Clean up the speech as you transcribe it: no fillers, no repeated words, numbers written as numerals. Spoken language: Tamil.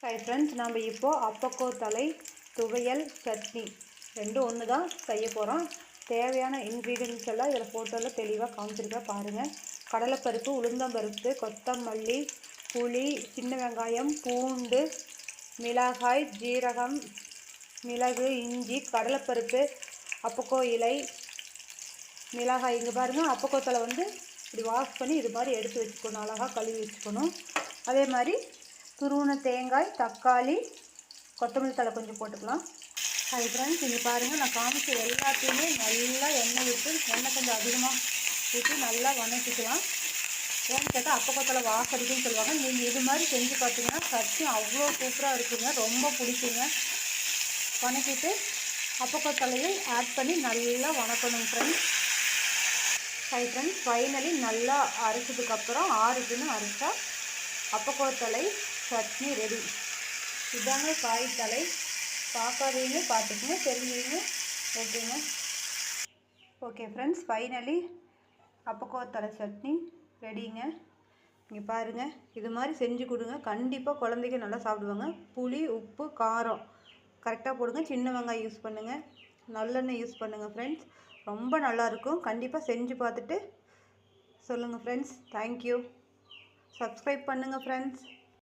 ஹாய் ஃப்ரெண்ட்ஸ், நம்ம இப்போது அப்பக்கோஸ் தலை துவையல் சட்னி ரெண்டும் ஒன்று தான் செய்ய போகிறோம். தேவையான இன்க்ரீடியன்ட்ஸ் எல்லாம் இதில் ஃபோட்டோவில் தெளிவாக காமிச்சிருக்கேன் பாருங்கள். கடலைப்பருப்பு, உளுந்தம்பருப்பு, கொத்தமல்லி, புளி, சின்ன வெங்காயம், பூண்டு, மிளகாய், ஜீரகம், மிளகு, இஞ்சி, கடலைப்பருப்பு, அப்பக்கோ இலை, மிளகாய். இங்கே பாருங்கள், அப்பக்கோ தலை இப்படி வாஷ் பண்ணி இது மாதிரி எடுத்து வச்சுக்கணும், அழகாக கழுவி வச்சுக்கணும். அதே மாதிரி துருவின தேங்காய், தக்காளி, கொத்தமல்லி தழை கொஞ்சம் போட்டுக்கலாம். அது ஃப்ரெண்ட்ஸ், இங்கே பாருங்கள், நான் காமிச்ச எல்லாத்தையுமே நல்லா எண்ணெய் விட்டு, எண்ணெய் கொஞ்சம் அதிகமாக ஊற்றி நல்லா வதக்கிக்கலாம். ஏன்னு கேட்டால் அப்பக்கோத்தலை வாசடிக்குன்னு சொல்லுவாங்க. நீங்கள் இது மாதிரி செஞ்சு பார்த்தீங்கன்னா சட்னி அவ்வளோ சூப்பராக இருக்குங்க, ரொம்ப பிடிக்குங்க. வதக்கிட்டு அப்பக்கோத்தலையும் ஆட் பண்ணி நல்லா வதக்கணும் ஃப்ரெண்ட்ஸ். ஹாய் ஃப்ரெண்ட்ஸ், ஃபைனலி நல்லா அரைச்சதுக்கப்புறம் ஆறுதுன்னு அரைச்சா அப்பக்கோத்தலை சட்னி ரெடி. இதாங்க காய் தலை. பார்க்காதீங்க, பார்த்துக்குங்க, தெரிஞ்சுங்க. ஓகேங்க. ஓகே ஃப்ரெண்ட்ஸ், ஃபைனலி அப்பக்கோத்தலை சட்னி ரெடிங்க. இங்கே பாருங்கள், இது மாதிரி செஞ்சு கொடுங்க, கண்டிப்பாக குழந்தைங்க நல்லா சாப்பிடுவாங்க. புளி, உப்பு, காரம் கரெக்டாக போடுங்க. சின்ன வெங்காயம் யூஸ் பண்ணுங்கள், நல்லெண்ணெய் யூஸ் பண்ணுங்கள் ஃப்ரெண்ட்ஸ். ரொம்ப நல்லாயிருக்கும். கண்டிப்பாக செஞ்சு பார்த்துட்டு சொல்லுங்கள் ஃப்ரெண்ட்ஸ். தேங்க்யூ. சப்ஸ்கிரைப் பண்ணுங்கள் ஃப்ரெண்ட்ஸ்.